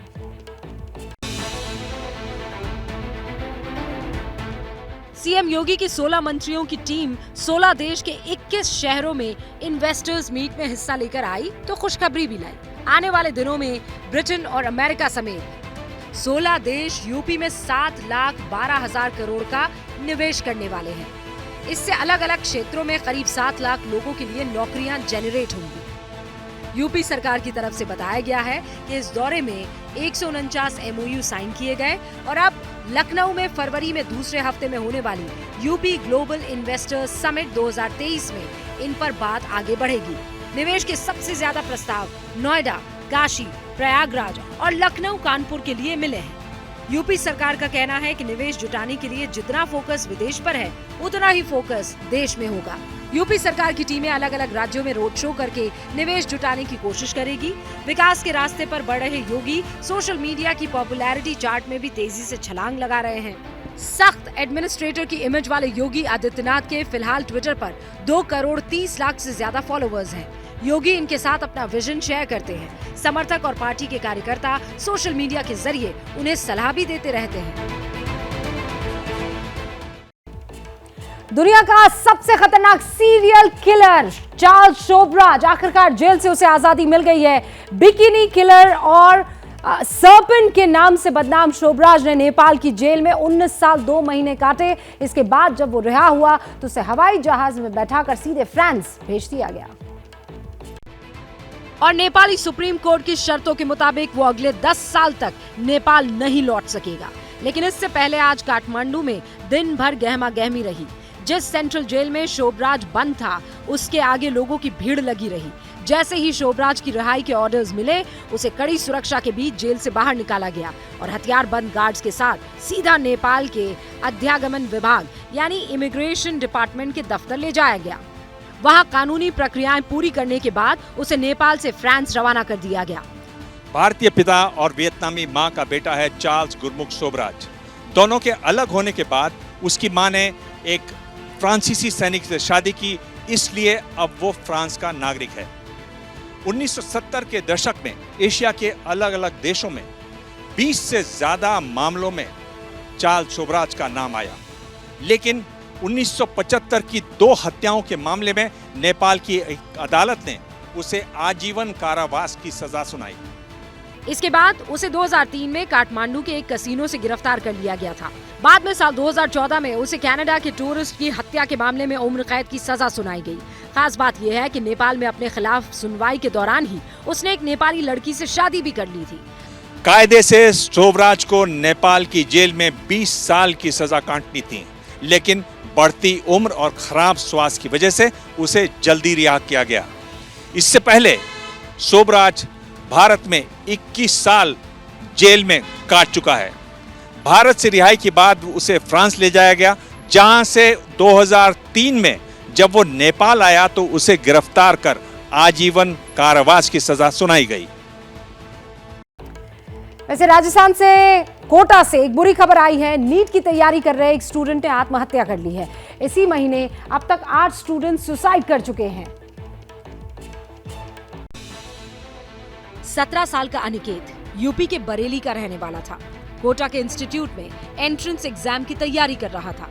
सीएम योगी की 16 मंत्रियों की टीम 16 देश के 21 शहरों में इन्वेस्टर्स मीट में हिस्सा लेकर आई तो खुशखबरी भी लाई। आने वाले दिनों में ब्रिटेन और अमेरिका समेत 16 देश यूपी में 7,12,000 करोड़ का निवेश करने वाले हैं। इससे अलग अलग क्षेत्रों में करीब 7 लाख लोगों के लिए नौकरियां जनरेट होंगी। यूपी सरकार की तरफ से बताया गया है कि इस दौरे में 149 MOU साइन किए गए और अब लखनऊ में फरवरी में दूसरे हफ्ते में होने वाली यूपी ग्लोबल इन्वेस्टर्स समिट 2023 में इन पर बात आगे बढ़ेगी। निवेश के सबसे ज्यादा प्रस्ताव नोएडा, काशी, प्रयागराज और लखनऊ कानपुर के लिए मिले हैं। यूपी सरकार का कहना है कि निवेश जुटाने के लिए जितना फोकस विदेश पर है, उतना ही फोकस देश में होगा। यूपी सरकार की टीमें अलग अलग राज्यों में रोड शो करके निवेश जुटाने की कोशिश करेगी। विकास के रास्ते पर बढ़ रहे योगी सोशल मीडिया की पॉपुलैरिटी चार्ट में भी तेजी से छलांग लगा रहे हैं। सख्त एडमिनिस्ट्रेटर की इमेज वाले योगी आदित्यनाथ के फिलहाल ट्विटर पर 2 करोड़ 30 लाख से ज्यादा फॉलोअर्स हैं। योगी इनके साथ अपना विजन शेयर करते हैं। समर्थक और पार्टी के कार्यकर्ता सोशल मीडिया के जरिए उन्हें सलाह भी देते रहते हैं।
दुनिया का सबसे खतरनाक सीरियल किलर चार्ल्स शोबराज, आखिरकार जेल से उसे आजादी मिल गई है। बिकिनी किलर और सर्पेंट के नाम से बदनाम शोबराज ने नेपाल की जेल में 19 साल 2 महीने काटे। इसके बाद जब वो रिहा हुआ तो उसे हवाई जहाज में बैठाकर सीधे फ्रांस भेज दिया गया
और नेपाली सुप्रीम कोर्ट की शर्तों के मुताबिक वो अगले 10 साल तक नेपाल नहीं लौट सकेगा। लेकिन इससे पहले आज काठमांडू में दिन भर गहमा गहमी रही। जिस सेंट्रल जेल में शोबराज बंद था, उसके आगे लोगों की भीड़ लगी रही। जैसे ही शोबराज की रिहाई के ऑर्डर्स मिले, उसे कड़ी सुरक्षा के बीच जेल से बाहर निकाला गया और हथियार बंद गार्ड्स के साथ सीधा नेपाल के अध्यागमन विभाग यानी इमिग्रेशन डिपार्टमेंट के दफ्तर ले जाया गया। वहां कानूनी प्रक्रियाएं पूरी करने के बाद उसे नेपाल से फ्रांस रवाना कर दिया गया।
भारतीय पिता और वियतनामी मां का बेटा है चार्ल्स गुरमुख शोबराज। दोनों के अलग होने के बाद उसकी मां ने एक फ्रांसीसी सैनिक से शादी की, इसलिए अब वो फ्रांस का नागरिक है। 1970 के दशक में एशिया के अलग अलग देशों में 20 से ज्यादा मामलों में चार्ल्स शोबराज का नाम आया, लेकिन 1975 की 2 हत्याओं के मामले में नेपाल की एक अदालत ने उसे आजीवन कारावास की सजा सुनाई।
इसके बाद उसे 2003 में काठमांडू के एक कसीनो से गिरफ्तार कर लिया गया था। बाद में साल 2014 में उसे कनाडा के टूरिस्ट की हत्या के मामले में उम्र कैद की सजा सुनाई गई। खास बात यह है कि नेपाल में अपने खिलाफ सुनवाई के दौरान ही उसने एक नेपाली लड़की से शादी भी कर ली थी।
कायदे से शोभराज को नेपाल की जेल में 20 साल की सजा काटनी थी, लेकिन बढ़ती उम्र और खराब स्वास्थ्य की वजह से उसे जल्दी रिहा किया गया। इससे पहले शोभराज भारत में 21 साल जेल में काट चुका है। भारत से रिहाई के बाद उसे फ्रांस ले जाया गया, जहां से 2003 में जब वो नेपाल आया तो उसे गिरफ्तार कर आजीवन कारावास की सजा सुनाई गई।
वैसे राजस्थान से कोटा से एक बुरी खबर आई है। नीट की तैयारी कर रहे एक स्टूडेंट ने आत्महत्या कर ली है। इसी महीने अब तक 8 स्टूडेंट सुसाइड कर चुके हैं।
17 साल का अनिकेत यूपी के बरेली का रहने वाला था। कोटा के इंस्टीट्यूट में एंट्रेंस एग्जाम की तैयारी कर रहा था।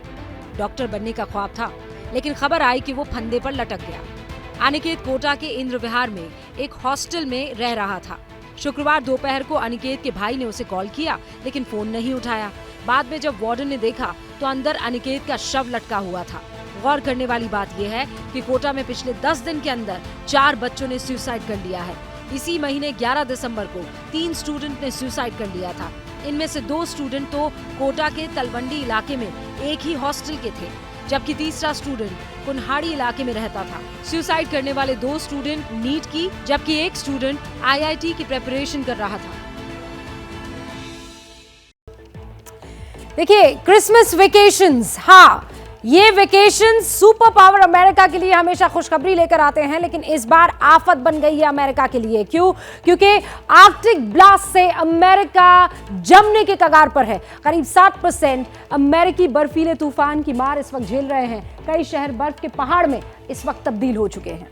डॉक्टर बनने का ख्वाब था, लेकिन खबर आई कि वो फंदे पर लटक गया। अनिकेत कोटा के इंद्र विहार में एक हॉस्टल में रह रहा था। शुक्रवार दोपहर को अनिकेत के भाई ने उसे कॉल किया, लेकिन फोन नहीं उठाया। बाद में जब वार्डन ने देखा तो अंदर अनिकेत का शव लटका हुआ था। गौर करने वाली बात यह है कि कोटा में पिछले 10 दिन के अंदर 4 बच्चों ने सुसाइड कर लिया है। इसी महीने 11 दिसंबर को 3 स्टूडेंट ने सुसाइड कर लिया था। इनमें से 2 स्टूडेंट तो कोटा के तलवंडी इलाके में एक ही हॉस्टल के थे, जबकि तीसरा स्टूडेंट कुन्हाड़ी इलाके में रहता था। सुसाइड करने वाले 2 स्टूडेंट नीट की, जबकि एक स्टूडेंट आईआईटी की प्रिपरेशन कर रहा था।
देखिए, क्रिसमस वेकेशंस, हाँ, ये वेकेशन सुपर पावर अमेरिका के लिए हमेशा खुशखबरी लेकर आते हैं, लेकिन इस बार आफत बन गई है अमेरिका के लिए। क्यों? क्योंकि आर्कटिक ब्लास्ट से अमेरिका जमने के कगार पर है। करीब 60% अमेरिकी बर्फीले तूफान की मार इस वक्त झेल रहे हैं। कई शहर बर्फ के पहाड़ में इस वक्त तब्दील हो चुके हैं।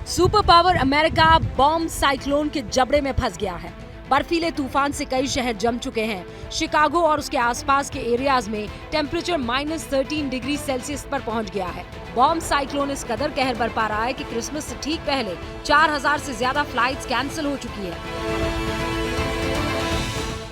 Super power America bomb cyclone के जबड़े में फंस गया है। बर्फीले तूफान से कई शहर जम चुके हैं। शिकागो और उसके आसपास के एरियाज में टेम्परेचर -13 डिग्री सेल्सियस पर पहुंच गया है। बॉम्ब साइक्लोन इस कदर कहर बरपा रहा है कि क्रिसमस से ठीक पहले 4000 से ज्यादा फ्लाइट्स कैंसिल हो चुकी है।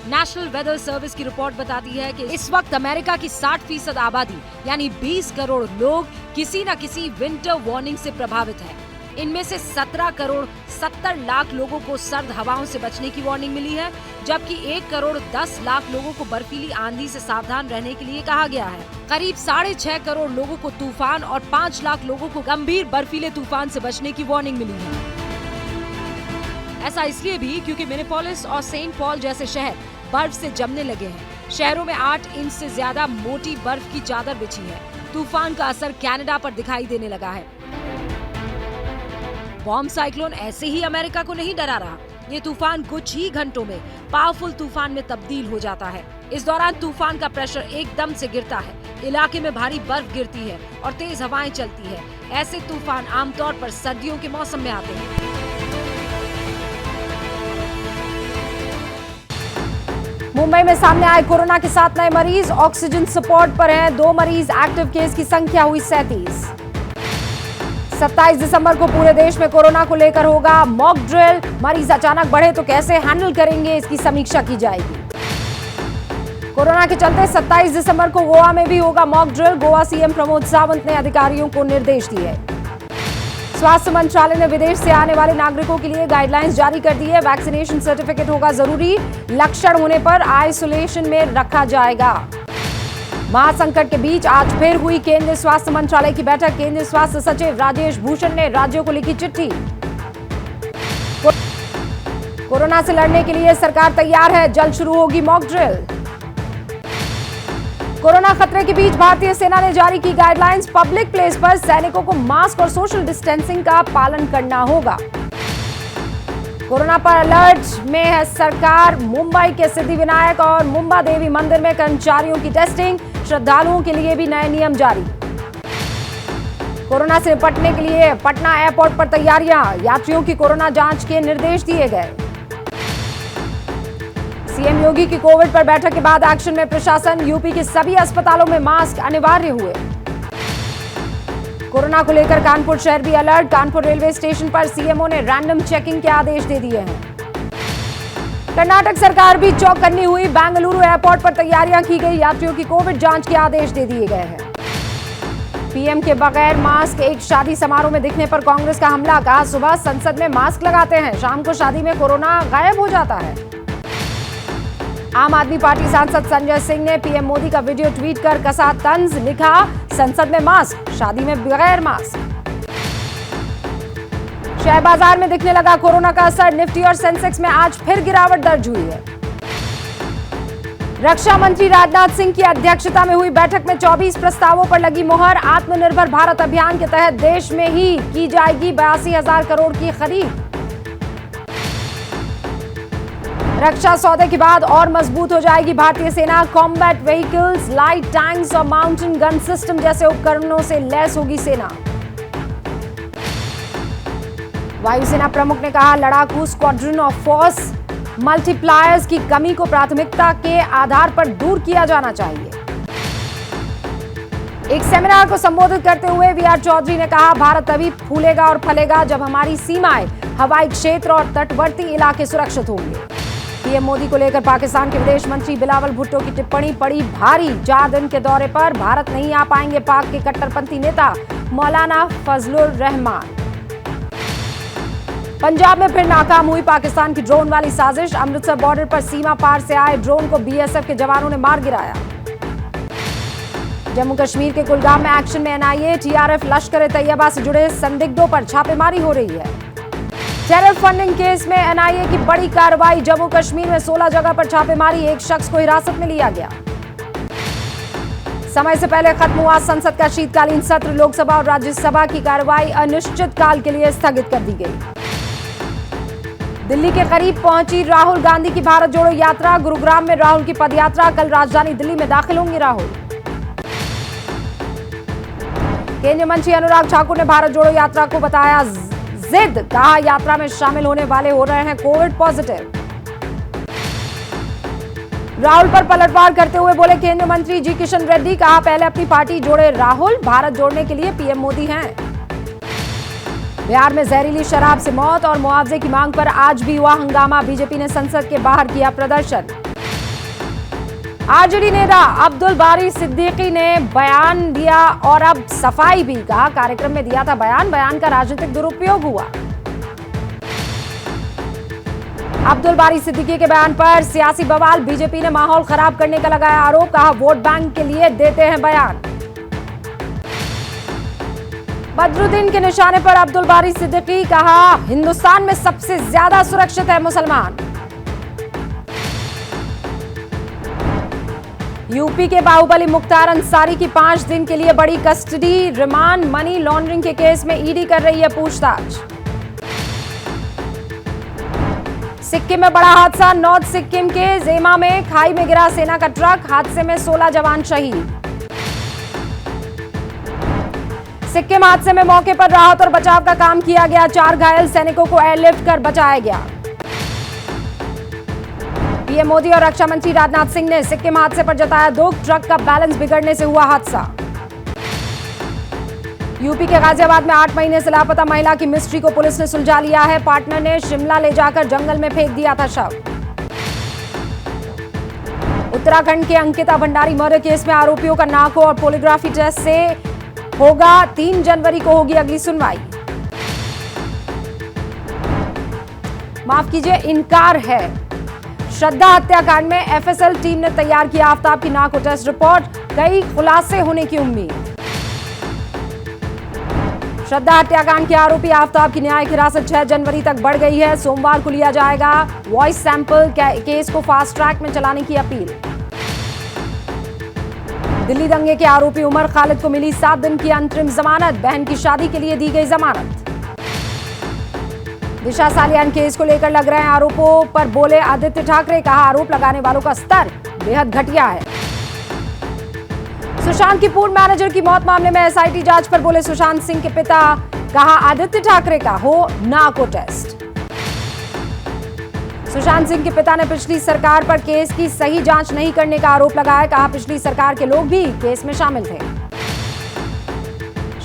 नेशनल वेदर सर्विस की रिपोर्ट बताती है कि इस वक्त अमेरिका की 60% आबादी यानी 20 करोड़ लोग किसी न किसी विंटर वार्निंग से प्रभावित है। इनमें से 17 करोड़ 70 लाख लोगों को सर्द हवाओं से बचने की वार्निंग मिली है, जबकि 1 करोड़ 10 लाख लोगों को बर्फीली आंधी से सावधान रहने के लिए कहा गया है। करीब 6.5 करोड़ लोगों को तूफान और 5 लाख लोगों को गंभीर बर्फीले तूफान से बचने की वार्निंग मिली है। ऐसा इसलिए भी क्योंकि मिनेपोलिस और सेंट पॉल जैसे शहर बर्फ से जमने लगे हैं। शहरों में 8 इंच से ज्यादा मोटी बर्फ की चादर बिछी है। तूफान का असर कनाडा पर दिखाई देने लगा है। बॉम्ब साइक्लोन ऐसे ही अमेरिका को नहीं डरा रहा। ये तूफान कुछ ही घंटों में पावरफुल तूफान में तब्दील हो जाता है। इस दौरान तूफान का प्रेशर एकदम से गिरता है, इलाके में भारी बर्फ गिरती है और तेज हवाएं चलती है। ऐसे तूफान आमतौर पर सर्दियों के मौसम में आते हैं।
मुंबई में सामने आए कोरोना के 7 नए मरीज, ऑक्सीजन सपोर्ट पर हैं 2 मरीज। एक्टिव केस की संख्या हुई 37। 27 दिसंबर को पूरे देश में कोरोना को लेकर होगा मॉक ड्रिल। मरीज अचानक बढ़े तो कैसे हैंडल करेंगे, इसकी समीक्षा की जाएगी। कोरोना के चलते 27 दिसंबर को गोवा में भी होगा mock drill. Goa CM Pramod Sawant ने अधिकारियों को निर्देश दिए। स्वास्थ्य मंत्रालय ने विदेश से आने वाले नागरिकों के लिए गाइडलाइंस जारी कर दी है। वैक्सीनेशन सर्टिफिकेट होगा जरूरी। लक्षण होने पर आइसोलेशन में रखा जाएगा। महासंकट के बीच आज फिर हुई केंद्रीय स्वास्थ्य मंत्रालय की बैठक। केंद्रीय स्वास्थ्य सचिव राजेश भूषण ने राज्यों को लिखी चिट्ठी। कोरोना से लड़ने के लिए सरकार तैयार है, जल्द शुरू होगी मॉक ड्रिल। कोरोना खतरे के बीच भारतीय सेना ने जारी की गाइडलाइंस। पब्लिक प्लेस पर सैनिकों को मास्क और सोशल डिस्टेंसिंग का पालन करना होगा। कोरोना पर अलर्ट में है सरकार। मुंबई के सिद्धिविनायक और मुंबा देवी मंदिर में कर्मचारियों की टेस्टिंग। श्रद्धालुओं के लिए भी नए नियम जारी। कोरोना से निपटने के लिए पटना एयरपोर्ट पर तैयारियां। यात्रियों की कोरोना जांच के निर्देश दिए गए। सीएम योगी की कोविड पर बैठक के बाद एक्शन में प्रशासन। यूपी के सभी अस्पतालों में मास्क अनिवार्य हुए। कोरोना को लेकर कानपुर शहर भी अलर्ट। कानपुर रेलवे स्टेशन पर सीएमओ ने रैंडम चेकिंग के आदेश दे दिए हैं। कर्नाटक सरकार भी चौकन्नी हुई। बेंगलुरु एयरपोर्ट पर तैयारियां की गई। यात्रियों की कोविड जांच के आदेश दे दिए गए हैं। पीएम के बगैर मास्क एक शादी समारोह में दिखने पर कांग्रेस का हमला। कहा सुबह संसद में मास्क लगाते हैं, शाम को शादी में कोरोना गायब हो जाता है। आम आदमी पार्टी सांसद संजय सिंह ने पीएम मोदी का वीडियो ट्वीट कर कसा तंज। लिखा संसद में मास्क, शादी में बगैर मास्क। शेयर बाजार में दिखने लगा कोरोना का असर। निफ्टी और सेंसेक्स में आज फिर गिरावट दर्ज हुई है। रक्षा मंत्री राजनाथ सिंह की अध्यक्षता में हुई बैठक में 24 प्रस्तावों पर लगी मुहर। आत्मनिर्भर भारत अभियान के तहत देश में ही की जाएगी 82,000 करोड़ की खरीद। रक्षा सौदे के बाद और मजबूत हो जाएगी भारतीय सेना। कॉम्बैट व्हीकल्स, लाइट टैंक्स और माउंटेन गन सिस्टम जैसे उपकरणों से लैस होगी सेना। वायुसेना प्रमुख ने कहा लड़ाकू स्क्वाड्रन ऑफ फोर्स मल्टीप्लायर्स की कमी को प्राथमिकता के आधार पर दूर किया जाना चाहिए। एक सेमिनार को संबोधित करते हुए वीआर चौधरी ने कहा भारत तभी फूलेगा और फलेगा जब हमारी सीमाएं, हवाई क्षेत्र और तटवर्ती इलाके सुरक्षित होंगे। पीएम मोदी को लेकर पाकिस्तान के विदेश मंत्री बिलावल भुट्टो की टिप्पणी पड़ी भारी। 4 दिन के दौरे पर भारत नहीं आ पाएंगे पाक के कट्टरपंथी नेता मौलाना फजलुर रहमान। पंजाब में फिर नाकाम हुई पाकिस्तान की ड्रोन वाली साजिश। अमृतसर बॉर्डर पर सीमा पार से आए ड्रोन को बीएसएफ के जवानों ने मार गिराया। जम्मू कश्मीर के कुलगाम में एक्शन में एनआईए, टीआरएफ, लश्कर-ए-तैयबा से जुड़े संदिग्धों पर छापेमारी हो रही है। टेरर फंडिंग केस में एनआईए की बड़ी कार्रवाई। जम्मू कश्मीर में 16 जगह पर छापेमारी। एक शख्स को हिरासत में लिया गया। समय से पहले खत्म हुआ संसद का शीतकालीन सत्र। लोकसभा और राज्यसभा की कार्रवाई अनिश्चित काल के लिए स्थगित कर दी गई। दिल्ली के करीब पहुंची राहुल गांधी की भारत जोड़ो यात्रा। गुरुग्राम में राहुल की पदयात्रा। कल राजधानी दिल्ली में दाखिल होंगे राहुल। केंद्रीय मंत्री अनुराग ठाकुर ने भारत जोड़ो यात्रा को बताया जिद। कहा यात्रा में शामिल होने वाले हो रहे हैं कोविड पॉजिटिव। राहुल पर पलटवार करते हुए बोले केंद्रीय मंत्री जी किशन रेड्डी। कहा पहले अपनी पार्टी जोड़े राहुल, भारत जोड़ने के लिए पीएम मोदी हैं। बिहार में जहरीली शराब से मौत और मुआवजे की मांग पर आज भी हुआ हंगामा। बीजेपी ने संसद के बाहर किया प्रदर्शन। आरजेडी नेता अब्दुल बारी सिद्दीकी ने बयान दिया और अब सफाई भी। कहा कार्यक्रम में दिया था बयान का राजनीतिक दुरुपयोग हुआ। अब्दुल बारी सिद्दीकी के बयान पर सियासी बवाल। बीजेपी ने माहौल खराब करने का लगाया आरोप। कहा वोट बैंक के लिए देते हैं बयान। बदरुद्दीन के निशाने पर अब्दुल बारी सिद्दीकी। कहा हिंदुस्तान में सबसे ज्यादा सुरक्षित है मुसलमान। यूपी के बाहुबली मुख्तार अंसारी की 5 दिन के लिए बड़ी कस्टडी। रिमांड। मनी लॉन्ड्रिंग के केस में ईडी कर रही है पूछताछ। सिक्किम में बड़ा हादसा। नॉर्थ सिक्किम के जेमा में खाई में गिरा सेना का ट्रक। हादसे में 16 जवान शहीद। सिक्किम हादसे में मौके पर राहत और बचाव का काम किया गया। 4 घायल सैनिकों को एयरलिफ्ट कर बचाया गया। पीएम मोदी और रक्षा मंत्री राजनाथ सिंह ने सिक्किम हादसे पर जताया दुख। ट्रक का बैलेंस बिगड़ने से हुआ हादसा। यूपी के गाजियाबाद में 8 महीने से लापता महिला की मिस्ट्री को पुलिस ने सुलझा लिया है। पार्टनर ने शिमला ले जाकर जंगल में फेंक दिया था शव। उत्तराखंड के अंकिता भंडारी मर्डर केस में आरोपियों का नाको और पॉलीग्राफी टेस्ट से होगा। 3 जनवरी को होगी अगली सुनवाई। माफ कीजिए, इनकार है। श्रद्धा हत्याकांड में एफएसएल टीम ने तैयार किया आफ्ताब की नाको टेस्ट रिपोर्ट। कई खुलासे होने की उम्मीद। श्रद्धा हत्याकांड के आरोपी आफ्ताब की न्यायिक हिरासत 6 जनवरी तक बढ़ गई है। सोमवार को लिया जाएगा वॉइस सैंपल। केस को फास्ट ट्रैक में चलाने की अपील। दिल्ली दंगे के आरोपी उमर खालिद को मिली 7 दिन की अंतरिम जमानत। बहन की शादी के लिए दी गई जमानत। दिशा सालियान केस को लेकर लग रहे हैं आरोपों पर बोले आदित्य ठाकरे। कहा आरोप लगाने वालों का स्तर बेहद घटिया है। सुशांत की पूर्व मैनेजर की मौत मामले में एसआईटी जांच पर बोले सुशांत सिंह के पिता। कहा आदित्य ठाकरे का हो नाको टेस्ट। सुशांत सिंह के पिता ने पिछली सरकार पर केस की सही जांच नहीं करने का आरोप लगाया। कहा पिछली सरकार के लोग भी केस में शामिल थे।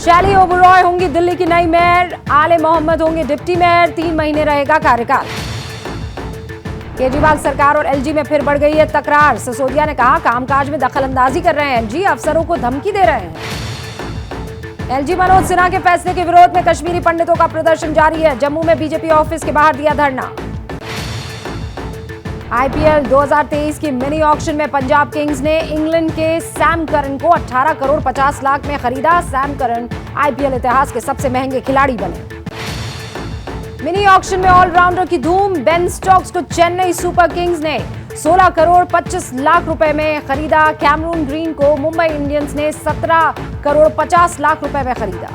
शैली ओबरॉय होंगी दिल्ली की नई मेयर, आले मोहम्मद होंगे डिप्टी मेयर, 3 महीने रहेगा कार्यकाल। केजरीवाल सरकार और एलजी में फिर बढ़ गई है तकरार। सिसोदिया ने कहा कामकाज में दखलंदाजी कर रहे हैं एलजी, अफसरों को धमकी दे रहे हैं। एलजी मनोज सिन्हा के फैसले के विरोध में कश्मीरी पंडितों का प्रदर्शन जारी है। जम्मू में बीजेपी ऑफिस के बाहर दिया धरना। आईपीएल 2023 की मिनी ऑक्शन में पंजाब किंग्स ने इंग्लैंड के सैम करन को 18 करोड़ 50 लाख में खरीदा। सैम करन आईपीएल इतिहास के सबसे महंगे खिलाड़ी बने। मिनी ऑक्शन में ऑलराउंडर की धूम। बेन स्टोक्स को चेन्नई सुपर किंग्स ने 16 करोड़ 25 लाख रुपए में खरीदा। कैमरून ग्रीन को मुंबई इंडियंस ने 17 करोड़ 50 लाख रुपए में खरीदा।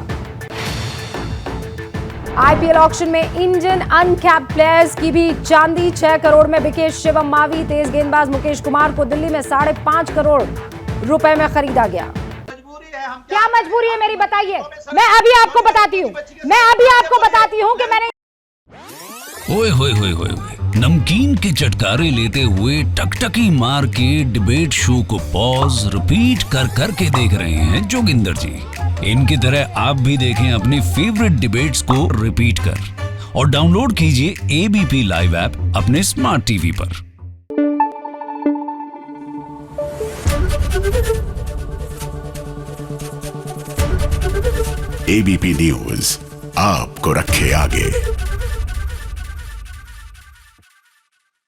आईपीएल ऑक्शन में इंडियन अनकैप्ड प्लेयर्स की भी चांदी। 6 करोड़ में बिके शिवम मावी। तेज गेंदबाज मुकेश कुमार को दिल्ली में 5.5 करोड़ रुपए में खरीदा गया। क्या मजबूरी है मेरी बताइए? मैं अभी आपको बताती हूँ कि मैंने
ओए होए होए होए नमकीन के चटकारे लेते हुए टकटकी मार के डिबेट शो को पॉज रिपीट कर करके देख रहे हैं जोगिंदर जी। इनकी तरह आप भी देखें अपनी फेवरेट डिबेट्स को रिपीट कर और डाउनलोड कीजिए एबीपी लाइव ऐप अपने स्मार्ट टीवी पर।
एबीपी न्यूज आपको रखे आगे।